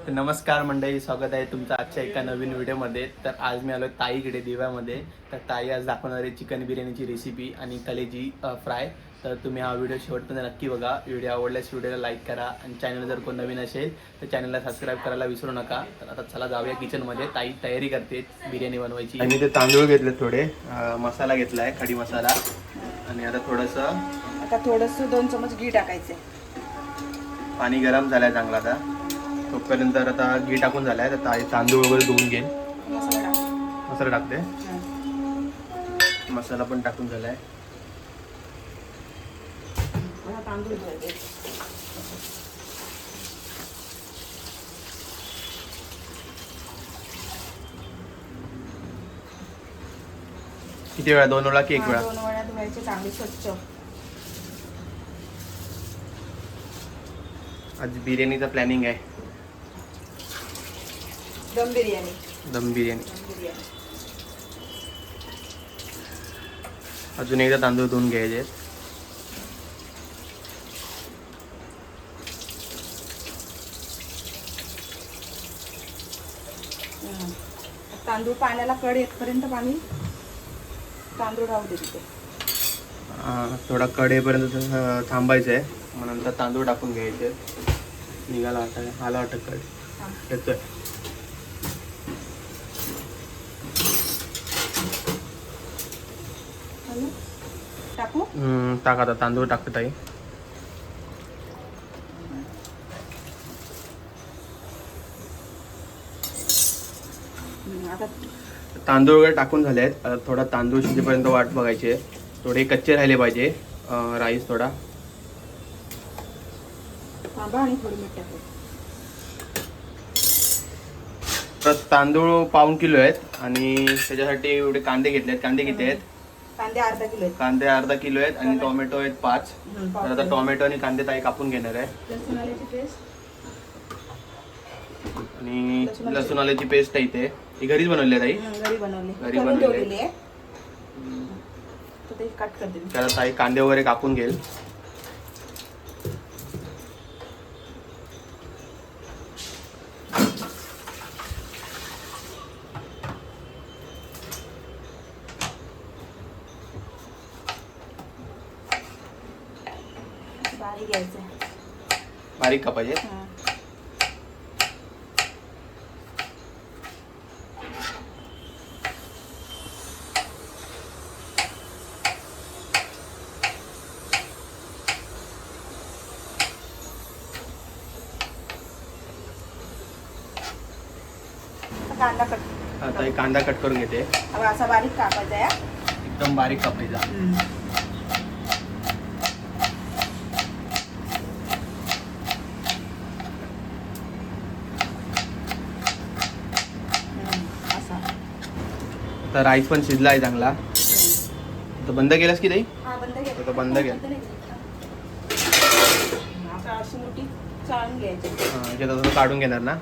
तर नमस्कार मंडळी, स्वागत आहे तुमचं आजच्या एका नवीन व्हिडिओमध्ये. तर आज मी आलो ताईकडे दिव्यामध्ये. तर ताई आज दाखवणार आहे चिकन बिर्याणीची रेसिपी आणि कलेजी फ्राय. तर तुम्ही हा व्हिडिओ शेवटपर्यंत नक्की बघा. व्हिडिओ आवडल्यास व्हिडिओला लाईक करा आणि चॅनल जर कोण नवीन असेल तर चॅनलला सबस्क्राईब करायला विसरू नका. तर आता चला जाऊया किचनमध्ये. ताई तयारी करते बिर्याणी बनवायची. आणि ते तांदूळ घेतले थोडे, मसाला घेतला आहे खडी मसाला आणि आता थोडंसं 2 चमच घी टाकायचे. पाणी गरम झालं आहे चांगला. आता तोपर्यंत आता घी टाकून झालाय. तर तांदूळ वगैरे धुवून घेईन. मसाला टाकते. मसाला पण टाकून झालाय. तांदूळ धुवायचे. किती वेळा? 2 वेळा की 1 वेळा? 2 वेळा धुवायचे चांगले स्वच्छ. आज बिर्याणीचा प्लॅनिंग आहे. दम बिर्याणी. अजून एकदा तांदूळ धुवून घ्यायचे. तांदूळ पाण्याला कड येतपर्यंत तांदूळ राहू दे तिथे. थोडा कडेपर्यंत थांबायचं आहे. मग नंतर तांदूळ टाकून घ्यायचे. निघाला आला वाटत कड येतोय. टाकू. टाक आता. तांदूळ टाकते ताई. आता तांदूळ वगैरे टाकून झाले आहेत. आता थोडा तांदूळ शिजेपर्यंत वाट बघायची आहे. थोडे कच्चे राहिले पाहिजे. राईस थोडा थांबा आणि थोडी मीठ टाकू. तर तांदूळ 1.5 किलो आहेत आणि त्याच्यासाठी एवढे कांदे घेतले आहेत. कांदे किती आहेत? कांदे अर्धा किलो आहेत. कांदे अर्धा किलो आहेत आणि टोमॅटो आहेत 5. तर आता टोमॅटो आणि कांदे ताई कापून घेणार आहे. लसूण आल्याची पेस्ट आणि लसूण आल्याची पेस्ट आहे इथे. ही घरीच बनवली आहे ताई? घरी बनवली. घरी बनवली आहे. तर ते कट करते. त्याला ताई कांदे वगैरे कापून घेईल. बारीक घ्यायचं. बारीक कापायचे. कांदा कट. आता एक कांदा कट करून घेते. असा बारीक कापायचा आहे. एकदम बारीक कापायचा. तर राईस पण शिजला आहे चांगला. तर बंद केलास की ताई? तर बंद केला. आता अशी मोठी चाळून घ्यायची. तसं काढून घेणार ना?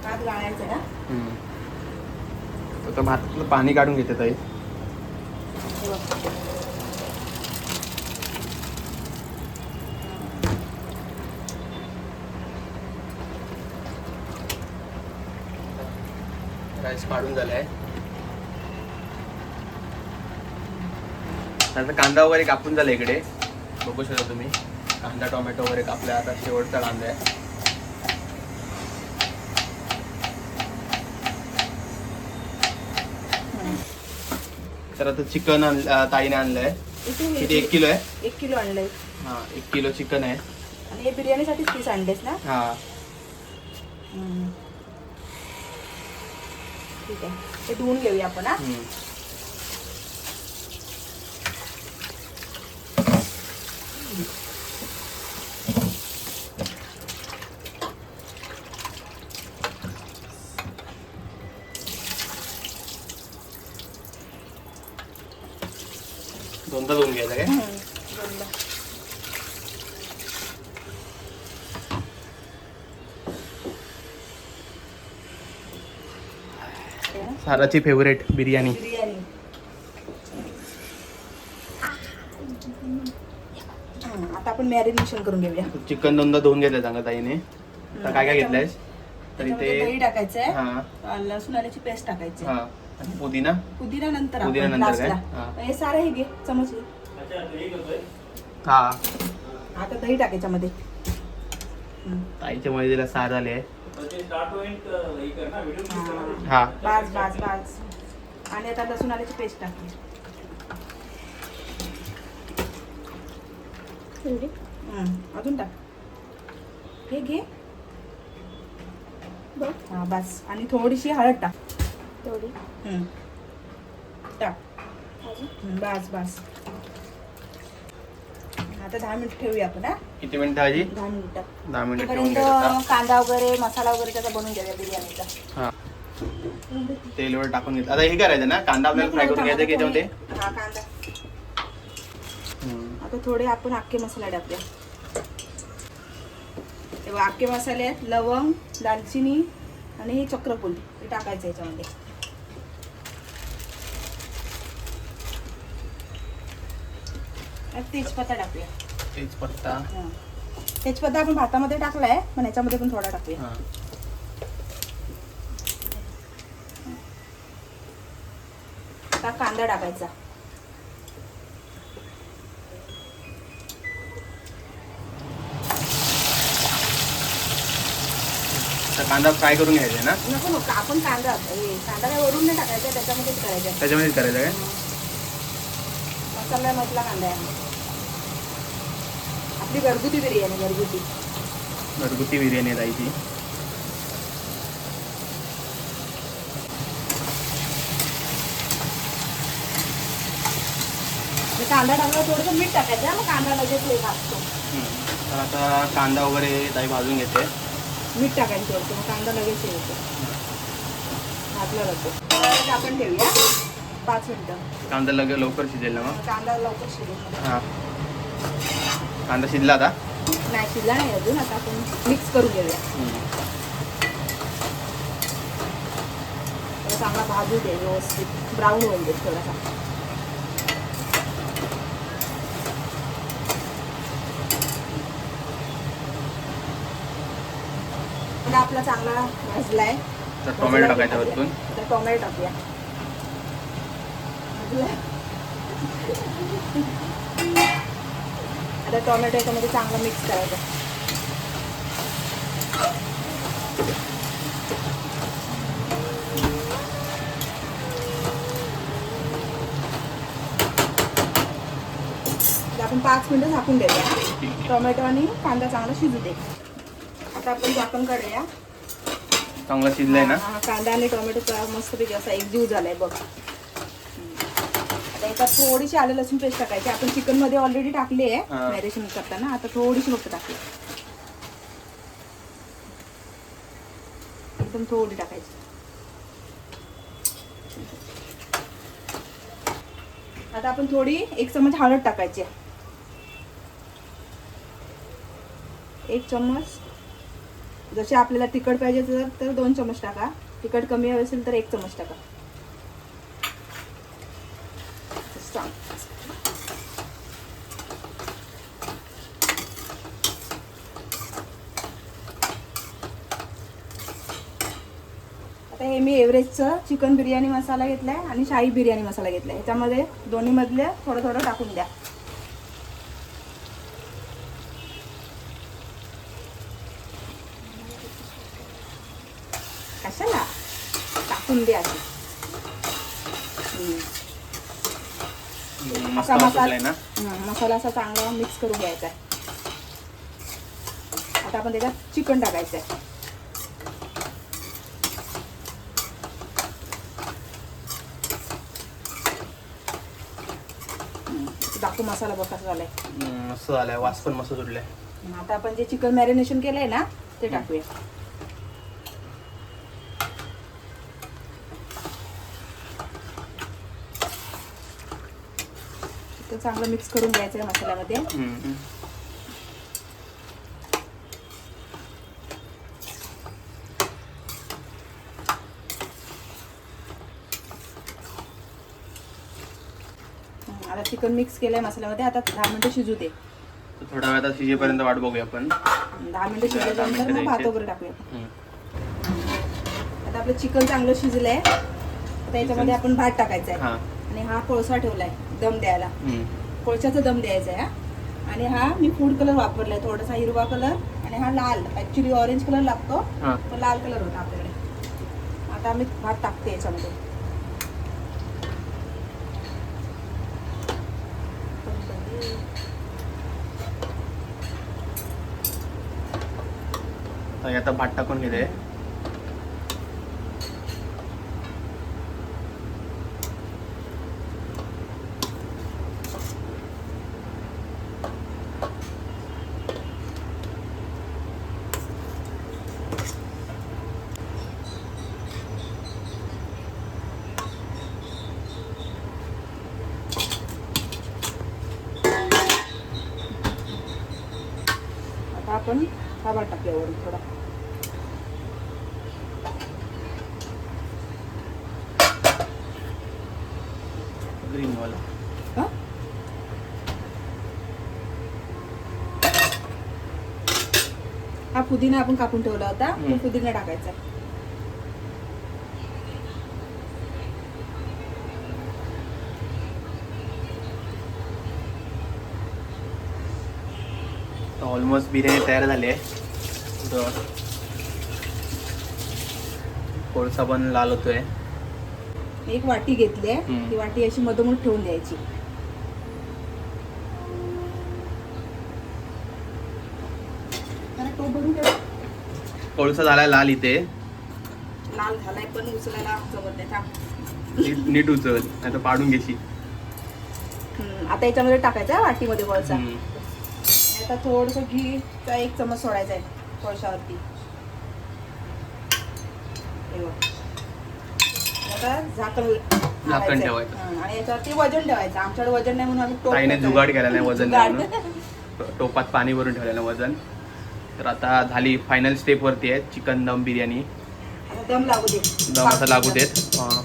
भात गाळायचं ना. तर भातातलं पाणी काढून घेते ताई. राईस काढून झालाय. आता कांदा वगैरे कापून झाला इकडे. बघू शकता तुम्ही. कांदा टोमॅटो वगैरे कापला. आता शेवटचा कांदा आहे. तर आता चिकन ताईने आणलंय. किती? 1 किलो आहे. 1 किलो आणलंय. 1 किलो चिकन आहे. आणि हे बिर्याणीसाठी 30 आणलेस ना? ठीक आहे. ते धुवून घेऊया आपण. दोनदा धुवून घ्यायचं काय? साराची फेवरेट बिर्याणी. आता आपण मॅरिनेशन करून घेऊया. चिकन दोनदा धुवून घेतलं सांगा ताईने. आता काय काय घेतलंयस? तर त्याच्यामध्ये इथे दही टाकायचंय, हा लसूण आल्याची पेस्ट टाकायची, हा आणि पुदिना. पुदिना नंतर पुदिना आपण नंतर काय? लास्टला. हा. हे सारं हे घे चमच घे. हा आता दही टाकायच्या मध्ये. ताईच्या मध्ये तिला सार झाले आहे. हा. हा बास बास बास. आणि आता लसूण आल्याची पेस्ट टाकली. अजून टाक. हे घे. हा बस. आणि थोडीशी हळद टाक. टाक. बस बस. आता 10 मिनिट ठेवूया आपण. हा किती मिनिटं आजी? 10 मिनिटं. 10 मिनिटं ठेवून तोपर्यंत घ्यायचं. कांदा वगैरे मसाला वगैरे त्याचा बनवून घेऊया बिर्याणीचा. हा तेल वगैरे टाकून घेतलं. आता हे करायचं ना, कांदा आपल्याला फ्राय करून घ्यायचा की याच्यामध्ये? हा कांदा. आता थोडे आपण अख्खे मसाला टाकूया. तेव्हा अख्खे मसाले आहेत, लवंग, दालचिनी आणि हे चक्रफूल हे टाकायचं याच्यामध्ये. तेजपत्ता टाकूया. तेजपत्ता. तेजपत्ता आपण भातामध्ये टाकलाय, पण याच्यामध्ये पण थोडा टाकूया. हा आता कांदा टाकायचा. तर कांदा फ्राय करून घ्यायचा ना? नको नको, आपण कांदा काय वरून नाही टाकायचा, त्याच्यामध्येच करायचं. त्याच्यामध्येच करायचं काय? मसाला मधला कांदा आहे आपली घरगुती बिर्याणी. घरगुती बिर्याणी आहे ताईची. कांदा टाकला थोडंसं मीठ टाकायचं, मग कांदा लगेच हे भाजतो. तर आता कांदा वगैरे ताई भाजून घेते. मीठ टाकायचं थोडंसं, मग कांदा लगेच हे होतो, भाजला जातो. आपण ठेवूया 5 मिनिटं. कांदा लवकर शिजेल ना मग? कांदा लवकर शिजेल. हा कांदा शिजला आता? नाही शिजला नाही अजून. आता आपण मिक्स करून घेऊया. चांगला भाजू दे व्यवस्थित, ब्राऊन होऊन दे थोडासा. आपला चांगला भाजलाय. तर टोमॅटो टाकायचा वरतून. तर टोमॅटो टाकूया. आता टोमॅटो याच्यामध्ये चांगलं मिक्स करायचं. आपण 5 मिनिटं झाकून देऊया. टोमॅटो आणि कांदा चांगला शिजू दे. आता आपण झाकण काढूया. चांगला शिजलाय ना? कांदा आणि टोमॅटोचा मस्तपैकी असा एकजीव झालाय बघ. आता याच्यात थोडीशी आलं लसूण पेस्ट टाकायची. आपण चिकन मध्ये ऑलरेडी टाकली आहे मॅरिनेशन करताना. आता थोडीशी फक्त टाकली, एकदम थोडी टाकायची. आता आपण थोडी 1 चमच हळद टाकायची. 1 चमच. जसे आपल्याला तिखट पाहिजे तर 2 चमच टाका. तिखट कमी हवे असेल तर 1 चमच टाका. आता हे मी एव्हरेजचं चिकन बिर्याणी मसाला घेतलाय आणि शाही बिर्याणी मसाला घेतलाय. ह्याच्यामध्ये दोन्ही मधले थोडं थोडं टाकून द्या. कशाला टाकून द्या. मसाला असा चांगला मिक्स करून घ्यायचा आहे. आता आपण त्याच्यात चिकन टाकायचं आहे. दाखवू मसाला बघ कसा झालाय. मस्त झालाय, वास पण मस्त सुटलाय. आता आपण जे चिकन मॅरिनेशन केलंय ना ते टाकूया. चिकन चांगलं मिक्स करून घ्यायचं आहे मसाल्यामध्ये. आता चिकन मिक्स केलंय मसाल्यामध्ये. आता 10 मिनिटं शिजू दे. थोड्या वेळात शिजेपर्यंत वाट बघूया आपण. 10 मिनिटं शिजल्यानंतर मग भात वगैरे टाकूया. हम्म. आता आपलं चिकन चांगलं शिजलंय. आता याच्यामध्ये आपण भात टाकायचा आहे. हा. आणि हा कोळसा ठेवलाय दम द्यायला. हम्म. कोळशाचा दम द्यायचा आहे. आणि हा मी फूड कलर वापरलाय, थोडासा हिरवा कलर आणि हा लाल. ऍक्च्युली ऑरेंज कलर लागतो, हा. पण लाल कलर होता आपल्याकडे. आता आम्ही भात टाकते याच्यामध्ये. आता भात टाकून घेते. आता आपण हा भात टाकूया वरून थोडा. ग्रीन वाला. हा? हा पुदिना आपण कापून ठेवला होता, तो पुदिना टाकायचा. ऑलमोस्ट बिर्याणी तयार झाली आहे. कोळसा पण लाल होतोय. एक वाटी घेतली आहे, हम्म. ती वाटी अशी मधोमध ठेवून द्यायची. जरा टोप भरून ठेव. कोळसा झालाय लाल इथे. लाल झालाय पण उचलायला जमत नाही. थांब. नीट उचल नाही तर पाडून घेशी. आता याच्यामध्ये टाकायचा वाटीमध्ये कोळसा. हम्म. आणि आता थोडस घीचा 1 चमच सोडायचा आहे कोळशावरती. हे बघ. आता झाकण मारायचं. ठेवायचं. आणि याच्यावरती वजन ठेवायचं. आमच्याकडे वजन नाही म्हणून आम्ही टोप ताईने ठेवतोय. जुगाड केला नाही वजन जुगाड. म्हणून. टोपात पाणी भरून ठेवलेलं वजन. तर आता झाली फायनल स्टेप वरती आहे चिकन दम बिर्याणी. आता दम लागू दे. दम आता लागू देत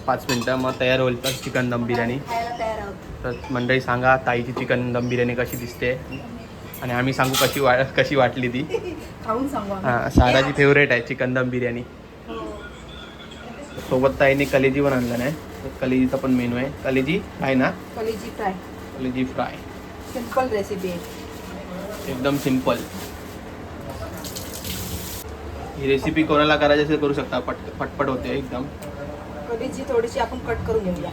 5 मिनिटं, मग तयार होईल तर चिकन दम बिर्याणी. खायला तयार आहोत. तर मंडळी सांगा ताईची चिकन दम बिर्याणी कशी दिसते आणि आम्ही सांगू कशी वाटली ती. खाऊन सांगू आम्ही. हां, साराची फेवरेट आहे चिकन दम बिर्याणी. हो. सोबत ताईने कलेजी पण आणलं नाही. तर कलेजीचा पण मेनू आहे. कलेजी आहे ना, कलेजी फ्राय. कलेजी फ्राय. सिंपल रेसिपी आहे. एकदम सिंपल. ही रेसिपी कोणाला करायची असेल करू शकता. पटपट होते एकदम. कलेजी थोडीशी आपण कट करून घेऊया.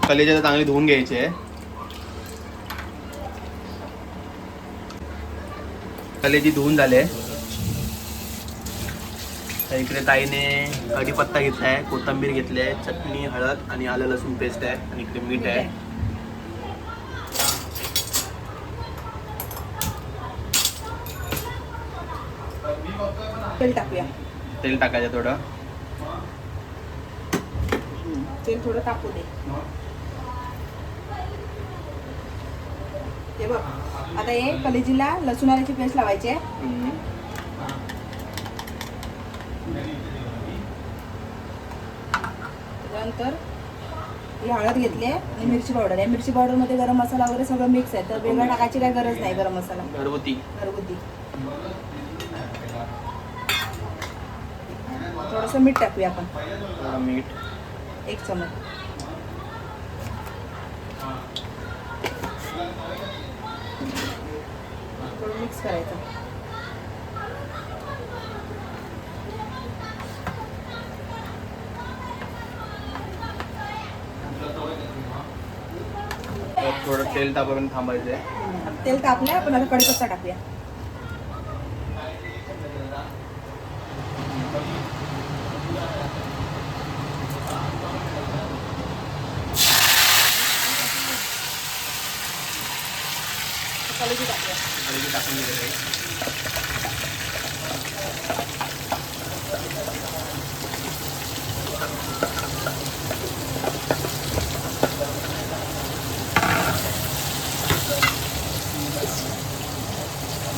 कलेजी आता चांगली धुवून घ्यायची आहे. कलेजी धुवून झाले. तर इकडे ताईने कढीपत्ता घेतला आहे, कोथिंबीर घेतली आहे, चटणी, हळद आणि आलं लसूण पेस्ट आहे आणि इकडे मीठ आहे. तेल टाकूया. तेल टाकायचं थोडं. तेल थोडं टाकू दे. हे बघ. आता हे कलेजीला लसूण आल्याची पेस्ट लावायची आहे. हम्म. त्यानंतर ही हळद घेतली आहे आणि मिरची पावडर आहे. मिरची पावडर मध्ये गरम मसाला वगैरे सगळं मिक्स आहे, तर वेगळा टाकायची काही गरज नाही. गरम मसाला घरगुती. थोडंसं मीठ टाकूया आपण. थोडं मीठ. 1 चमच. थोडं मिक्स करायचं. थोडं तेल तापवून थांबायचं आहे. तेल तापलंय, आपण आता कढीपत्ता टाकूया. कलेजी टाकूया. कलेजी टाकून दिलेलं आहे.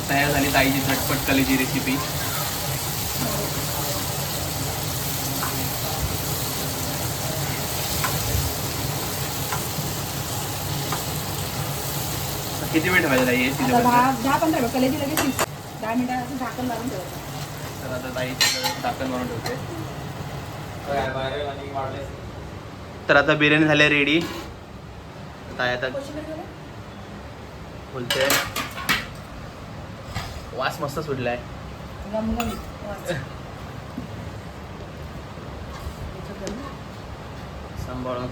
तयार झाली ताईची झटपट कलेजी रेसिपी. किती वेळ ठेवायचं ताई हे आता शिजेपर्यंत? 10-15 मिनिट कलेजी लगेच शिजते. 10 मिनिटाचं झाकण लावून ठेवायचं. तर आता ताई झाकण मारून ठेवते. तर आता बिर्याणी झाली रेडी. ताई आता कोशिंबीर घालू? बोलते वास मस्त सुटलाय. गमगमीत. सांभाळून.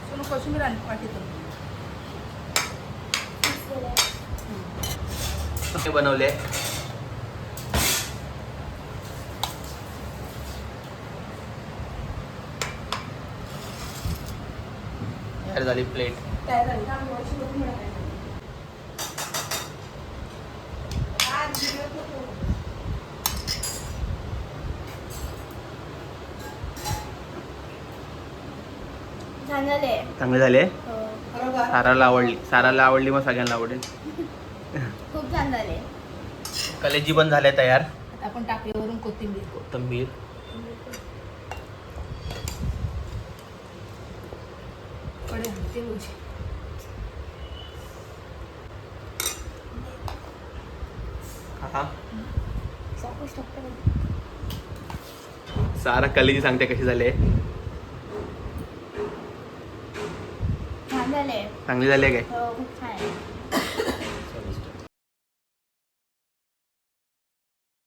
सोनू कोशिंबीर आण वाटीतून. ते बनवले. तयार झाली प्लेट. तयार झाली का? आम्ही वरची वरून मिळत आहे. आज व्हिडिओ फोटो. चांगले झाले. बरोबर. साराला आवडली मग सगळ्यांना आवडेल. खूप छान झाले. कलेजी पण झाल्या तयार. आता आपण टाकली वरून कोथिंबीर. कोथिंबीर. कडे हलते उजी. हा. सॉस टाकतो. सारा कलेजी सांगते कशी झाले. छान झाले. चांगली झाली काय? हो खूप छान आहे.